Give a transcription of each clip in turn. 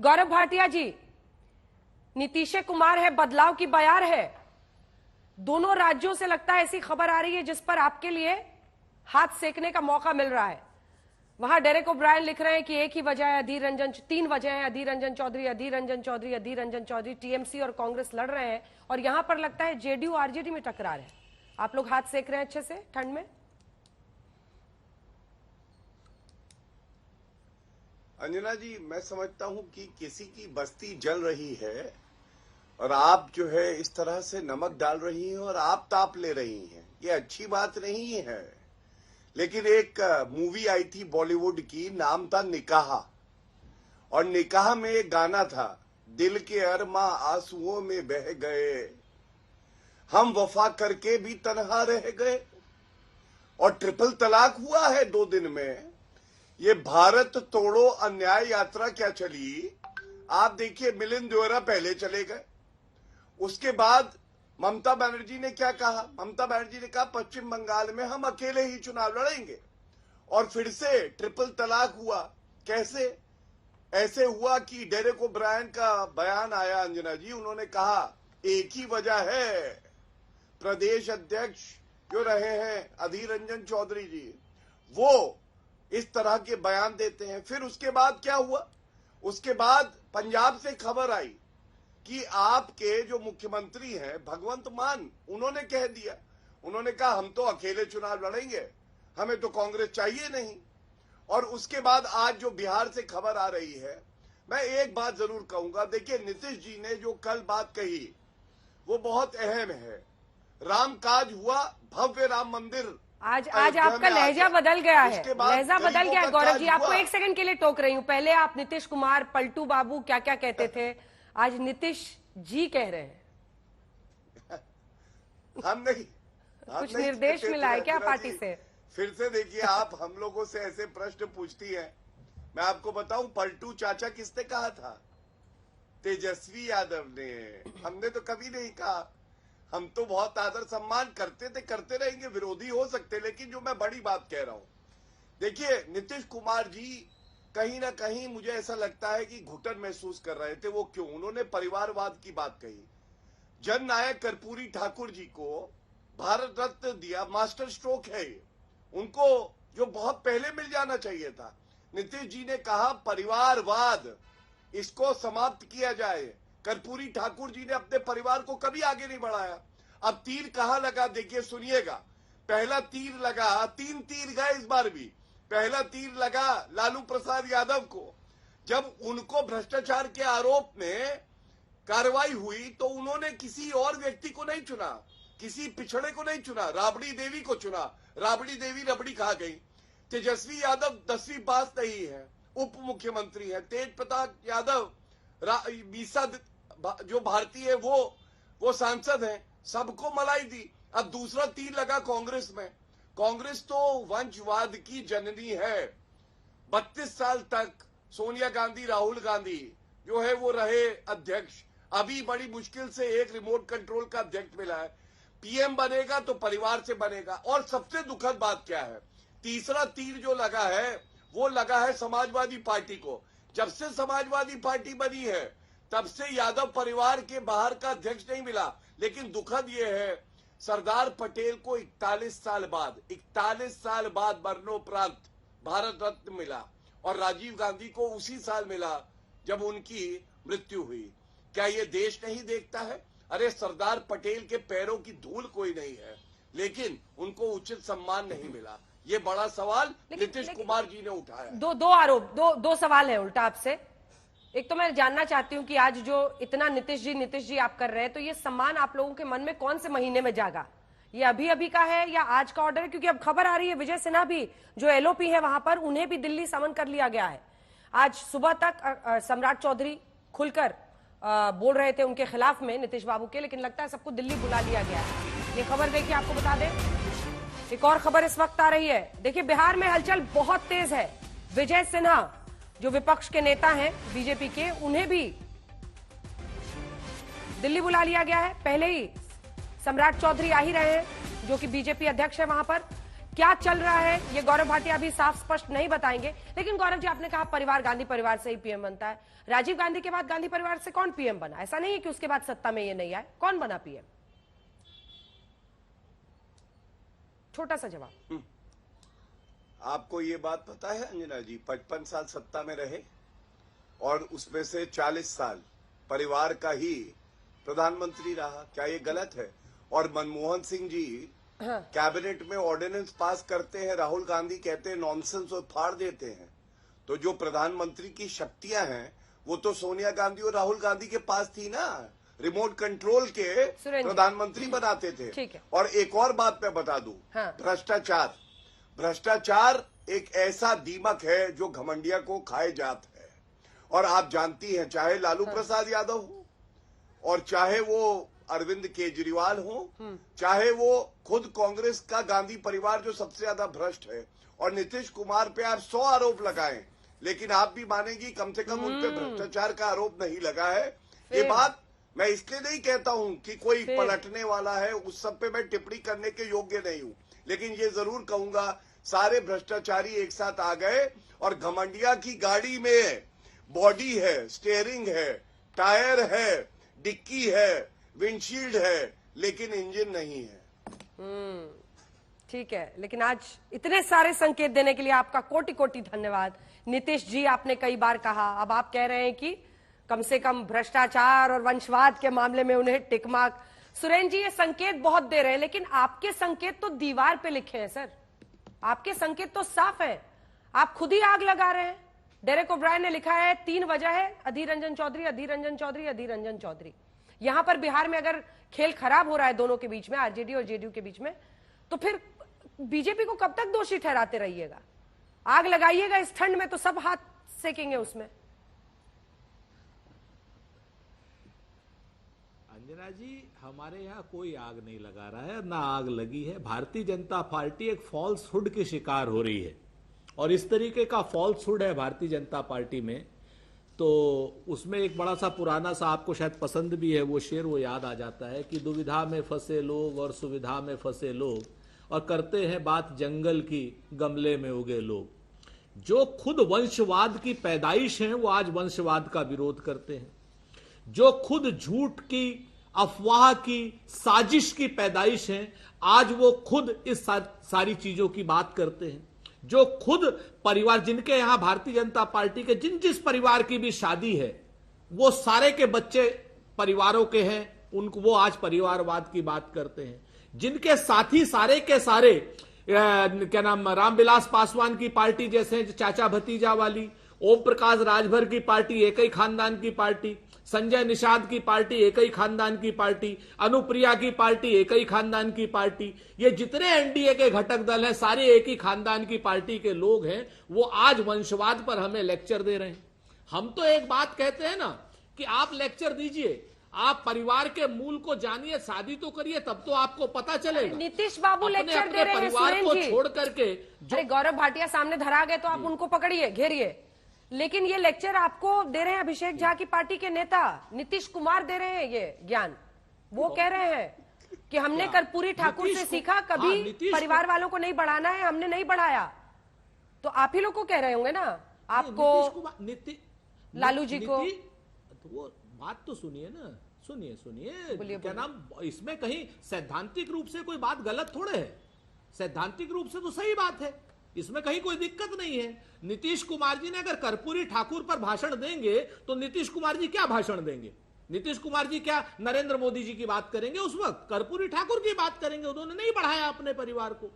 गौरव भाटिया जी, नीतीश कुमार है, बदलाव की बयार है। दोनों राज्यों से लगता है ऐसी खबर आ रही है जिस पर आपके लिए हाथ सेकने का मौका मिल रहा है। वहां डेरेक ओब्रायन लिख रहे हैं कि एक ही वजह है अधीर रंजन, तीन वजह है अधीर रंजन चौधरी, अधीर रंजन चौधरी, अधीर रंजन चौधरी। टीएमसी और कांग्रेस लड़ रहे हैं और यहां पर लगता है जेडीयू आरजेडी में टकरार है। आप लोग हाथ सेक रहे हैं अच्छे से ठंड में? अंजना जी, मैं समझता हूं कि किसी की बस्ती जल रही है और आप जो है इस तरह से नमक डाल रही हैं और आप ताप ले रही हैं। ये अच्छी बात नहीं है। लेकिन एक मूवी आई थी बॉलीवुड की, नाम था निकाह, और निकाह में एक गाना था, दिल के अरमा आंसुओं में बह गए, हम वफा करके भी तन्हा रह गए। और ट्रिपल तलाक हुआ है 2 दिन में। ये भारत तोड़ो अन्याय यात्रा क्या चली। आप देखिए, मिलिंद देवरा पहले चले गए। उसके बाद ममता बनर्जी ने क्या कहा? ममता बनर्जी ने कहा पश्चिम बंगाल में हम अकेले ही चुनाव लड़ेंगे। और फिर से ट्रिपल तलाक हुआ। कैसे? ऐसे हुआ कि डेरेक ओब्रायन का बयान आया अंजना जी, उन्होंने कहा एक ही वजह है, प्रदेश अध्यक्ष जो रहे हैं अधीर रंजन चौधरी जी, वो इस तरह के बयान देते हैं। फिर उसके बाद क्या हुआ? उसके बाद पंजाब से खबर आई कि आपके जो मुख्यमंत्री हैं भगवंत मान, उन्होंने कह दिया, उन्होंने कहा हम तो अकेले चुनाव लड़ेंगे, हमें तो कांग्रेस चाहिए नहीं। और उसके बाद आज जो बिहार से खबर आ रही है, मैं एक बात जरूर कहूंगा, देखिए नीतीश जी ने जो कल बात कही वो बहुत अहम है। राम काज हुआ, भव्य राम मंदिर। आज आपका लहजा बदल गया है, लहजा बदल गया है। गौरव जी, आपको एक सेकंड के लिए टोक रही हूं। पहले आप नीतीश कुमार, पलटू बाबू क्या क्या कहते थे, आज नीतीश जी कह रहे हैं। हम नहीं, कुछ निर्देश मिला है क्या पार्टी से? फिर से देखिए, आप हम लोगों से ऐसे प्रश्न पूछती हैं। मैं आपको बताऊं, पलटू चाचा किसने कहा था? तेजस्वी यादव ने। हमने तो कभी नहीं कहा। हम तो बहुत आदर सम्मान करते थे, करते रहेंगे, विरोधी हो सकते। लेकिन जो मैं बड़ी बात कह रहा हूं, देखिए नीतीश कुमार जी कहीं ना कहीं मुझे ऐसा लगता है कि घुटन महसूस कर रहे थे। वो क्यों? उन्होंने परिवारवाद की बात कही। जननायक कर्पूरी ठाकुर जी को भारत रत्न दिया, मास्टर स्ट्रोक है ये, उनको जो बहुत पहले मिल जाना चाहिए था। नीतीश जी ने कहा परिवारवाद, इसको समाप्त किया जाए। कर्पूरी ठाकुर जी ने अपने परिवार को कभी आगे नहीं बढ़ाया। अब तीर कहां लगा? देखिए सुनिएगा। पहला तीर लगा, 3 तीर गए इस बार भी। पहला तीर लगा लालू प्रसाद यादव को, जब उनको भ्रष्टाचार के आरोप में कार्रवाई हुई तो उन्होंने किसी और व्यक्ति को नहीं चुना, किसी पिछड़े को नहीं चुना, राबड़ी देवी को चुना। राबड़ी देवी रबड़ी खा गई। तेजस्वी यादव 10वीं पास नहीं है, उप मुख्यमंत्री है। तेज प्रताप यादव मीसा जो भारतीय है वो सांसद है, सबको मलाई दी। अब दूसरा तीर लगा कांग्रेस में। कांग्रेस तो वंशवाद की जननी है। 32 साल तक सोनिया गांधी, राहुल गांधी जो है वो रहे अध्यक्ष। अभी बड़ी मुश्किल से एक रिमोट कंट्रोल का अध्यक्ष मिला है। पीएम बनेगा तो परिवार से बनेगा। और सबसे दुखद बात क्या है? तीसरा तीर जो लगा है वो लगा है समाजवादी पार्टी को। जब से समाजवादी पार्टी बनी है तब से यादव परिवार के बाहर का अध्यक्ष नहीं मिला। लेकिन दुखद ये है, सरदार पटेल को 41 साल बाद मरणोपरांत भारत रत्न मिला और राजीव गांधी को उसी साल मिला जब उनकी मृत्यु हुई। क्या ये देश नहीं देखता है? अरे सरदार पटेल के पैरों की धूल कोई नहीं है, लेकिन उनको उचित सम्मान नहीं मिला। ये बड़ा सवाल नीतीश कुमार जी ने उठाया। दो आरोप, दो सवाल है उल्टा आपसे। एक तो मैं जानना चाहती हूं कि आज जो इतना नीतीश जी आप कर रहे हैं, तो ये सम्मान आप लोगों के मन में कौन से महीने में जागा? ये अभी का है या आज का ऑर्डर है? क्योंकि अब खबर आ रही है विजय सिन्हा भी जो एलओपी है वहां पर, उन्हें भी दिल्ली समन कर लिया गया है। आज सुबह तक सम्राट चौधरी खुलकर बोल रहे थे उनके खिलाफ में, नीतीश बाबू के, लेकिन लगता है सबको दिल्ली बुला लिया गया है। ये खबर देखिए, आपको बता दें एक और खबर इस वक्त आ रही है। देखिए बिहार में हलचल बहुत तेज है। विजय सिन्हा जो विपक्ष के नेता हैं बीजेपी के, उन्हें भी दिल्ली बुला लिया गया है। पहले ही सम्राट चौधरी आ ही रहे हैं जो कि बीजेपी अध्यक्ष है वहां पर। क्या चल रहा है ये गौरव भाटिया अभी साफ स्पष्ट नहीं बताएंगे। लेकिन गौरव जी, आपने कहा परिवार गांधी परिवार से ही पीएम बनता है। राजीव गांधी के बाद गांधी परिवार से कौन पीएम बना? ऐसा नहीं है कि उसके बाद सत्ता में ये नहीं आए। कौन बना पीएम? छोटा सा जवाब। आपको ये बात पता है अंजना जी, 55 साल सत्ता में रहे और उसमें से 40 साल परिवार का ही प्रधानमंत्री रहा। क्या ये गलत है? और मनमोहन सिंह जी कैबिनेट में ऑर्डिनेंस पास करते हैं, राहुल गांधी कहते हैं नॉनसेंस और फाड़ देते हैं। तो जो प्रधानमंत्री की शक्तियां हैं वो तो सोनिया गांधी और राहुल गांधी के पास थी ना, रिमोट कंट्रोल के प्रधानमंत्री बनाते थे। और एक और बात मैं बता दूं, भ्रष्टाचार, भ्रष्टाचार एक ऐसा दीमक है जो घमंडिया को खाए जात है। और आप जानती हैं, चाहे लालू प्रसाद यादव हो और चाहे वो अरविंद केजरीवाल हो, चाहे वो खुद कांग्रेस का गांधी परिवार जो सबसे ज्यादा भ्रष्ट है, और नीतीश कुमार पे आप 100 आरोप लगाएं, लेकिन आप भी मानेगी कम से कम उन पे भ्रष्टाचार का आरोप नहीं लगा है। ये बात मैं इसलिए नहीं कहता हूं कि कोई पलटने वाला है, उस सब पे मैं टिप्पणी करने के योग्य नहीं हूं, लेकिन ये जरूर कहूंगा सारे भ्रष्टाचारी एक साथ आ गए और घमंडिया की गाड़ी में बॉडी है, स्टीयरिंग है, टायर है, डिक्की है, विंडशील्ड है, लेकिन इंजन नहीं है। ठीक है, लेकिन आज इतने सारे संकेत देने के लिए आपका कोटि कोटि धन्यवाद। नीतीश जी, आपने कई बार कहा, अब आप कह रहे हैं कि कम से कम भ्रष्टाचार और वंशवाद के मामले में उन्हें टिक मार्क। सुरेन जी, ये संकेत बहुत दे रहे हैं, लेकिन आपके संकेत तो दीवार पे लिखे हैं सर। आपके संकेत तो साफ है, आप खुद ही आग लगा रहे हैं। डेरेक ओब्रायन ने लिखा है 3 वजह है, अधीर रंजन चौधरी, अधीर रंजन चौधरी, अधीर रंजन चौधरी। यहां पर बिहार में अगर खेल खराब हो रहा है दोनों के बीच में, आरजेडी और जेडीयू के बीच में, तो फिर बीजेपी को कब तक दोषी ठहराते रहिएगा? आग लगाइएगा इस ठंड में तो सब हाथ सेकेंगे उसमें। अंजना जी, हमारे यहाँ कोई आग नहीं लगा रहा है, ना आग लगी है। भारतीय जनता पार्टी एक फॉल्सहुड की शिकार हो रही है, और इस तरीके का फॉल्सहुड है भारतीय जनता पार्टी में। तो उसमें एक बड़ा सा पुराना सा, आपको शायद पसंद भी है वो शेर, वो याद आ जाता है कि दुविधा में फंसे लोग और सुविधा में फंसे लोग, और करते हैं बात जंगल की, गमले में उगे लोग। जो खुद वंशवाद की पैदाइश हैं वो आज वंशवाद का विरोध करते हैं। जो खुद झूठ की, अफवाह की, साजिश की पैदाइश हैं, आज वो खुद इस सारी चीजों की बात करते हैं। जो खुद परिवार, जिनके यहां भारतीय जनता पार्टी के जिस परिवार की भी शादी है, वो सारे के बच्चे परिवारों के हैं, उनको वो आज परिवारवाद की बात करते हैं। जिनके साथी सारे के सारे क्या नाम, रामविलास पासवान की पार्टी जैसे चाचा भतीजा वाली, ओम प्रकाश राजभर की पार्टी एक ही खानदान की पार्टी, संजय निषाद की पार्टी एक ही खानदान की पार्टी, अनुप्रिया की पार्टी एक ही खानदान की पार्टी, ये जितने एनडीए के घटक दल हैं सारे एक ही खानदान की पार्टी के लोग हैं। वो आज वंशवाद पर हमें लेक्चर दे रहे हैं। हम तो एक बात कहते हैं ना कि आप लेक्चर दीजिए, आप परिवार के मूल को जानिए, शादी तो करिए, तब तो आपको पता चलेगा। नीतीश बाबू लेक्चर दे रहे हैं परिवार को छोड़ करके। अरे गौरव भाटिया सामने धरा गए तो आप उनको पकड़िए, घेरिए, लेकिन ये लेक्चर आपको दे रहे हैं अभिषेक झा की पार्टी के नेता नीतीश कुमार दे रहे हैं ये ज्ञान। वो कह रहे हैं कि हमने कर्पूरी ठाकुर से सीखा, कभी परिवार वालों को नहीं बढ़ाना है, हमने नहीं बढ़ाया। तो आप ही लोग को कह रहे होंगे ना, आपको, लालू जी को। तो वो बात तो सुनिए ना, सुनिए क्या नाम, इसमें कहीं सैद्धांतिक रूप से कोई बात गलत थोड़े है, सैद्धांतिक रूप से तो सही बात है, इसमें कहीं कोई दिक्कत नहीं है। नीतीश कुमार जी ने अगर कर्पूरी ठाकुर पर भाषण देंगे तो नीतीश कुमार जी क्या भाषण देंगे? नीतीश कुमार जी क्या नरेंद्र मोदी जी की बात करेंगे? उस वक्त कर्पूरी ठाकुर की बात करेंगे। उन्होंने नहीं बढ़ाया अपने परिवार को,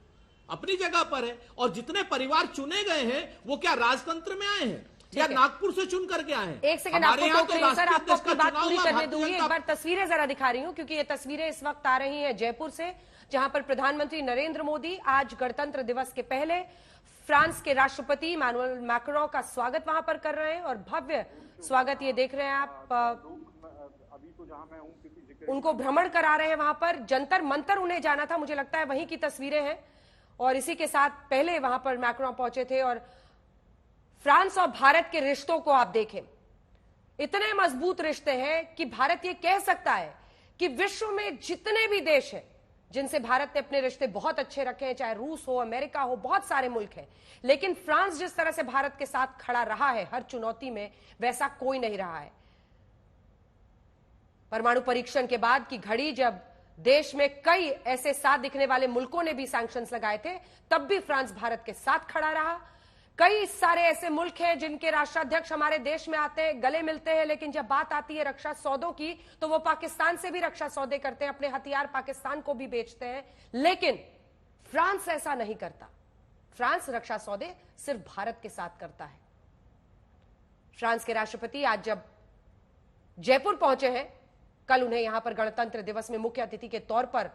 अपनी जगह पर है। और जितने परिवार चुने गए हैं वो क्या राजतंत्र में आए हैं या नागपुर से चुन करके आए हैं? एक सेकंड आपको सर, आपको अपनी बात पूरी करने दूंगी। एक बार तस्वीरें जरा दिखा रही हूं, क्योंकि ये तस्वीरें इस वक्त आ रही हैं जयपुर से, जहां पर प्रधानमंत्री नरेंद्र मोदी आज गणतंत्र दिवस के पहले फ्रांस के राष्ट्रपति इमैनुअल मैक्रों का स्वागत वहां पर कर रहे हैं, और भव्य स्वागत ये देख रहे हैं आप। अभी तो जहां मैं हूं, उनको भ्रमण करा रहे हैं वहां पर, जंतर मंतर उन्हें जाना था, मुझे लगता है वहीं की तस्वीरें हैं। और इसी के साथ पहले वहां पर मैक्रों पहुंचे थे। और फ्रांस और भारत के रिश्तों को आप देखें, इतने मजबूत रिश्ते हैं कि भारत ये कह सकता है कि विश्व में जितने भी देश हैं, जिनसे भारत ने अपने रिश्ते बहुत अच्छे रखे हैं, चाहे रूस हो, अमेरिका हो, बहुत सारे मुल्क हैं। लेकिन फ्रांस जिस तरह से भारत के साथ खड़ा रहा है हर चुनौती में, वैसा कोई नहीं रहा है। परमाणु परीक्षण के बाद की घड़ी, जब देश में कई ऐसे साथ दिखने वाले मुल्कों ने भी सैंक्शंस लगाए थे, तब भी फ्रांस भारत के साथ खड़ा रहा। कई सारे ऐसे मुल्क हैं जिनके राष्ट्राध्यक्ष हमारे देश में आते हैं, गले मिलते हैं, लेकिन जब बात आती है रक्षा सौदों की तो वो पाकिस्तान से भी रक्षा सौदे करते हैं, अपने हथियार पाकिस्तान को भी बेचते हैं। लेकिन फ्रांस ऐसा नहीं करता। फ्रांस रक्षा सौदे सिर्फ भारत के साथ करता है। फ्रांस के राष्ट्रपति आज जब जयपुर पहुंचे हैं, कल उन्हें यहां पर गणतंत्र दिवस में मुख्य अतिथि के तौर पर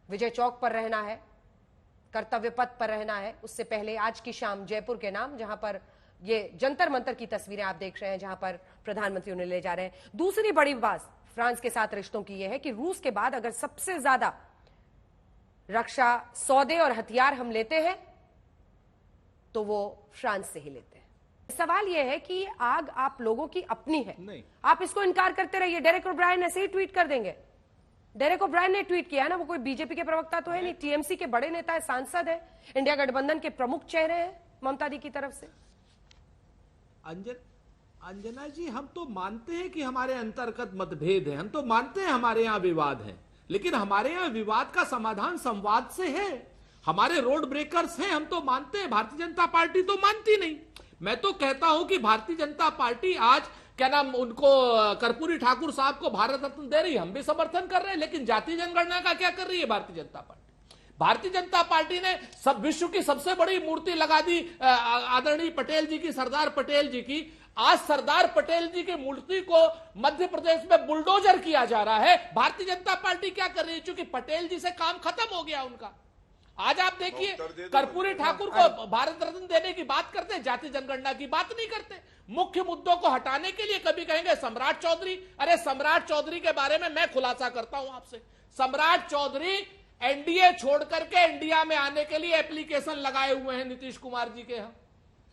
विजय चौक पर रहना है, कर्तव्य पथ पर रहना है। उससे पहले आज की शाम जयपुर के नाम, जहां पर ये जंतर मंतर की तस्वीरें आप देख रहे हैं, जहां पर प्रधानमंत्री उन्हें ले जा रहे हैं। दूसरी बड़ी बात फ्रांस के साथ रिश्तों की यह है कि रूस के बाद अगर सबसे ज्यादा रक्षा सौदे और हथियार हम लेते हैं तो वो फ्रांस से ही लेते हैं। सवाल यह है कि ये आग आप लोगों की अपनी है, नहीं। आप इसको इनकार करते रहिए। डेरेक ओब्रायन ऐसे ही ट्वीट कर देंगे। डेरेक ओब्रायन ने ट्वीट किया है ना, वो कोई बीजेपी के प्रवक्ता तो है नहीं, टीएमसी के बड़े नेता है, सांसद है, इंडिया गठबंधन के प्रमुख चेहरे हैं ममता दी की तरफ से। अंजना जी, हम तो मानते हैं कि हमारे अंतर्गत मतभेद है, हम तो मानते हैं हमारे यहाँ विवाद है, लेकिन हमारे यहाँ विवाद का समाधान संवाद से है। हमारे रोड ब्रेकर्स हैं, हम तो मानते हैं। भारतीय जनता पार्टी तो मानती नहीं। मैं तो कहता हूं कि भारतीय जनता पार्टी आज क्या नाम, उनको कर्पूरी ठाकुर साहब को भारत रत्न दे रही है, हम भी समर्थन कर रहे हैं, लेकिन जातीय जनगणना का क्या कर रही है भारतीय जनता पार्टी? भारतीय जनता पार्टी ने सब विश्व की सबसे बड़ी मूर्ति लगा दी आदरणीय पटेल जी की, सरदार पटेल जी की। आज सरदार पटेल जी की मूर्ति को मध्य प्रदेश में बुलडोजर किया जा रहा है। भारतीय जनता पार्टी क्या कर रही है? क्योंकि पटेल जी से काम खत्म हो गया उनका। आज आप देखिए, कर्पूरी ठाकुर को भारत रत्न देने की बात करते हैं, जाति जनगणना की बात नहीं करते। मुख्य मुद्दों को हटाने के लिए कभी कहेंगे सम्राट चौधरी। अरे सम्राट चौधरी के बारे में मैं खुलासा करता हूं आपसे। सम्राट चौधरी एनडीए छोड़ करके इंडिया में आने के लिए एप्लीकेशन लगाए हुए हैं नीतीश कुमार जी के यहां,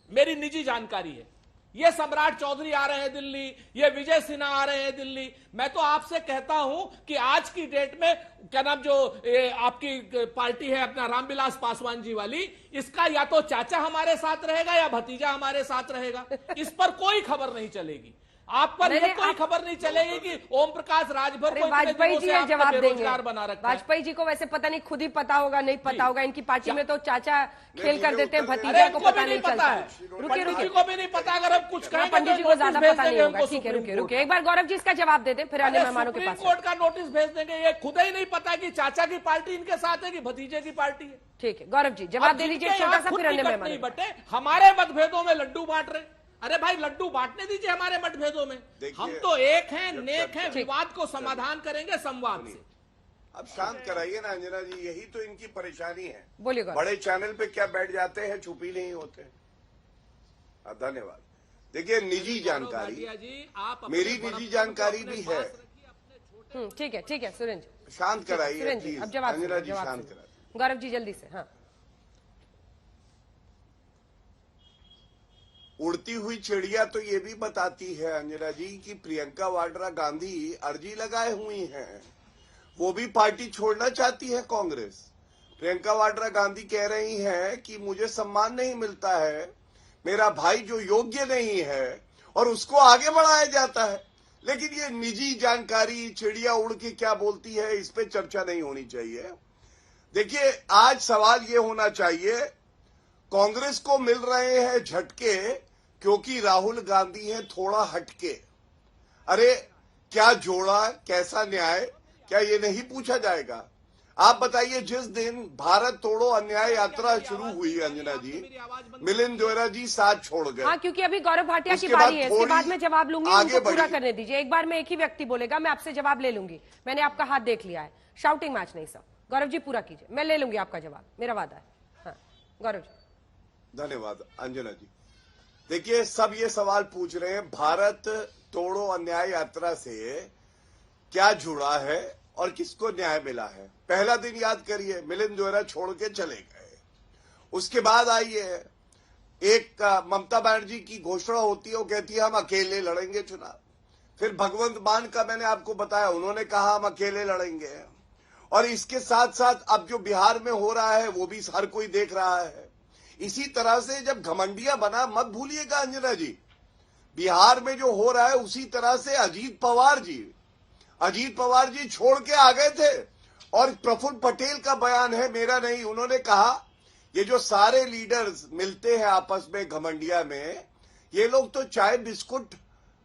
मेरी निजी जानकारी है। ये सम्राट चौधरी आ रहे हैं दिल्ली, ये विजय सिन्हा आ रहे हैं दिल्ली। मैं तो आपसे कहता हूं कि आज की डेट में क्या नाम, जो आपकी पार्टी है अपना रामविलास पासवान जी वाली, इसका या तो चाचा हमारे साथ रहेगा या भतीजा हमारे साथ रहेगा। इस पर कोई खबर नहीं चलेगी। आप पर यह कोई खबर नहीं चलेगी कि ओम प्रकाश राजभर को वाजपेयी जी जवाब देंगे। बना रखा। वाजपेयी जी को वैसे पता नहीं, खुद ही पता होगा नहीं पता होगा। इनकी पार्टी में तो चाचा खेल कर देते हैं, भतीजा को पता नहीं चलता है। रुकिए रुकिए, को भी नहीं पता। अगर हम कुछ कहें, पंडित जी को ज्यादा पता नहीं होगा। ठीक है, रुकिए रुकिए, एक बार गौरव जी इसका जवाब दे दें, फिर अन्य मेहमानों के पास। कोर्ट का नोटिस भेज देंगे। ये खुद ही नहीं पता कि चाचा की पार्टी इनके साथ है कि भतीजे की पार्टी है। ठीक है गौरव जी, जवाब दे दीजिए छोटा सा, फिर अन्य मेहमान। बटे हमारे मतभेदों में लड्डू बांट रहे। अरे भाई, लड्डू बांटने दीजिए हमारे मतभेदों में। हम तो एक हैं, नेक हैं, विवाद को समाधान करेंगे संवाद से। अब शांत कराइए ना अंजना जी, यही तो इनकी परेशानी है। बोलिए। बड़े चैनल पे क्या बैठ जाते हैं, चुप ही नहीं होते। धन्यवाद। देखिए, निजी जानकारी, मेरी निजी जानकारी भी है। ठीक है ठीक है, सुरेंद्र जी शांत कराइए सुरेंद्र जी, अब जवाब अंजना जी, शांत कराइए। गौरव जी जल्दी से। हाँ, उड़ती हुई चिड़िया तो ये भी बताती है अंजना जी कि प्रियंका वाड्रा गांधी अर्जी लगाए हुई हैं, वो भी पार्टी छोड़ना चाहती है कांग्रेस। प्रियंका वाड्रा गांधी कह रही हैं कि मुझे सम्मान नहीं मिलता है, मेरा भाई जो योग्य नहीं है, और उसको आगे बढ़ाया जाता है। लेकिन ये निजी जानकारी, चिड़िया उड़ के क्या बोलती है, इस पे चर्चा नहीं होनी चाहिए। देखिए, आज सवाल ये होना चाहिए, कांग्रेस को मिल रहे हैं झटके क्योंकि राहुल गांधी हैं थोड़ा हटके। अरे क्या जोड़ा, कैसा न्याय, क्या ये नहीं पूछा जाएगा? आप बताइए, जिस दिन भारत तोड़ो अन्याय यात्रा शुरू हुई अंजना जी, मिलिंद देवरा जी साथ छोड़ गए। हाँ, क्योंकि अभी गौरव भाटिया की बारी है, इसके बाद में जवाब लूंगी, उनको पूरा करने दीजिए। एक बार में एक ही व्यक्ति बोलेगा, मैं आपसे जवाब ले लूंगी। मैंने आपका हाथ देख लिया है, शाउटिंग मैच नहीं सब। गौरव जी पूरा कीजिए, मैं ले लूंगी आपका जवाब, मेरा वादा है। हाँ गौरव जी। धन्यवाद अंजना जी। देखिए, सब ये सवाल पूछ रहे हैं, भारत तोड़ो अन्याय यात्रा से क्या जुड़ा है और किसको न्याय मिला है। पहला दिन याद करिए, मिलिंद देवरा छोड़ के चले गए। उसके बाद आइए, एक ममता बनर्जी की घोषणा होती है, वो कहती है हम अकेले लड़ेंगे चुनाव। फिर भगवंत मान का मैंने आपको बताया, उन्होंने कहा हम अकेले लड़ेंगे। और इसके साथ साथ अब जो बिहार में हो रहा है वो भी हर कोई देख रहा है। इसी तरह से जब घमंडिया बना, मत भूलिएगा अंजना जी, बिहार में जो हो रहा है उसी तरह से अजीत पवार जी छोड़ के आ गए थे। और प्रफुल्ल पटेल का बयान है, मेरा नहीं, उन्होंने कहा ये जो सारे लीडर्स मिलते हैं आपस में घमंडिया में, ये लोग तो चाय बिस्कुट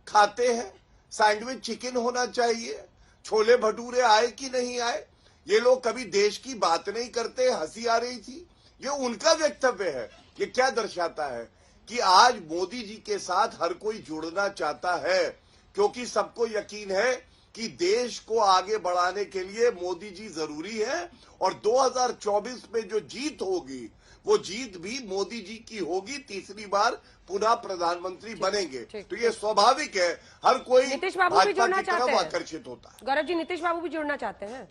खाते हैं, सैंडविच चिकन होना चाहिए, छोले भटूरे आए कि नहीं आए, ये लोग कभी देश की बात नहीं करते। हंसी आ रही थी, ये उनका वक्तव्य है। ये क्या दर्शाता है कि आज मोदी जी के साथ हर कोई जुड़ना चाहता है, क्योंकि सबको यकीन है कि देश को आगे बढ़ाने के लिए मोदी जी जरूरी है। और 2024 में जो जीत होगी वो जीत भी मोदी जी की होगी, तीसरी बार पुनः प्रधानमंत्री बनेंगे। तो ये स्वाभाविक है, हर कोई नीतीश बाबू भी भाजपा जुड़ना की चाहते तरफ हैं। आकर्षित होता है। गौरव जी, नीतीश बाबू भी जुड़ना चाहते हैं?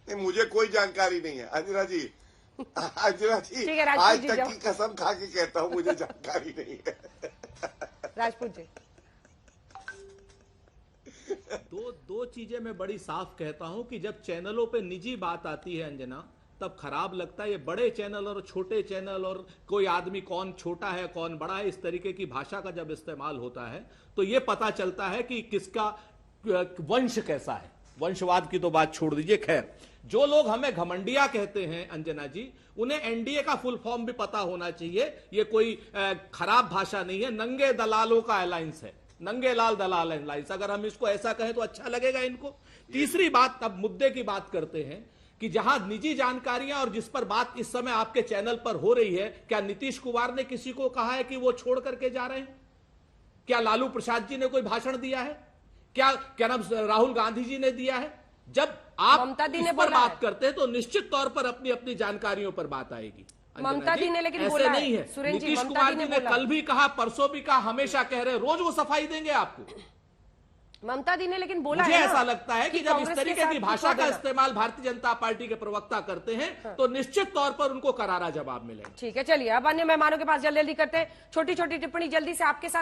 नहीं, मुझे कोई जानकारी नहीं है अंजना जी। अंजना जी, ठीक है, राजपूत आज जी तक जाओ। की कसम खा के कहता हूँ, मुझे जानकारी नहीं है। राजपूत जी, दो चीजें मैं बड़ी साफ कहता हूं कि जब चैनलों पे निजी बात आती है अंजना, तब खराब लगता है। ये बड़े चैनल और छोटे चैनल और कोई आदमी कौन छोटा है कौन बड़ा है, इस तरीके की भाषा का जब इस्तेमाल होता है तो ये पता चलता है कि किसका वंश कैसा है। वंशवाद की तो बात छोड़ दीजिए। खैर, जो लोग हमें घमंडिया कहते हैं अंजना जी, उन्हें एनडीए का फुल फॉर्म भी पता होना चाहिए। ये कोई खराब भाषा नहीं है, नंगे दलालों का अलायंस है, नंगे लाल दलाल अलायंस। अगर हम इसको ऐसा कहें तो अच्छा लगेगा इनको। तीसरी बात, अब मुद्दे की बात करते हैं कि जहां निजी जानकारियां और जिस पर बात इस समय आपके चैनल पर हो रही है, क्या नीतीश कुमार ने किसी को कहा है कि वो छोड़ करके जा रहे हैं? क्या लालू प्रसाद जी ने कोई भाषण दिया है? क्या नाम राहुल गांधी जी ने दिया है? जब आप ममता दी इस ने पर बोला बात है। करते हैं तो निश्चित तौर पर अपनी अपनी जानकारियों पर बात आएगी। ममता दी ने लेकिन ऐसे बोला है, नहीं है। सुरेंद्र जी, नीतीश ममता कुमार दी जी ने ने बोला कल भी कहा, परसों भी कहा, हमेशा कह रहे, रोज वो सफाई देंगे आपको। ममता दी ने लेकिन बोला मुझे है ना ऐसा लगता है कि जब इस कांग्रेस के तरीके साथ की कुछ भाषा हो का देना। इस्तेमाल भारतीय जनता पार्टी के प्रवक्ता करते हैं तो निश्चित तौर पर उनको करारा जवाब मिलेगा। ठीक है, चलिए अब अन्य मेहमानों के पास जल्दी जल्दी करते हैं। छोटी छोटी टिप्पणी जल्दी से आपके साथ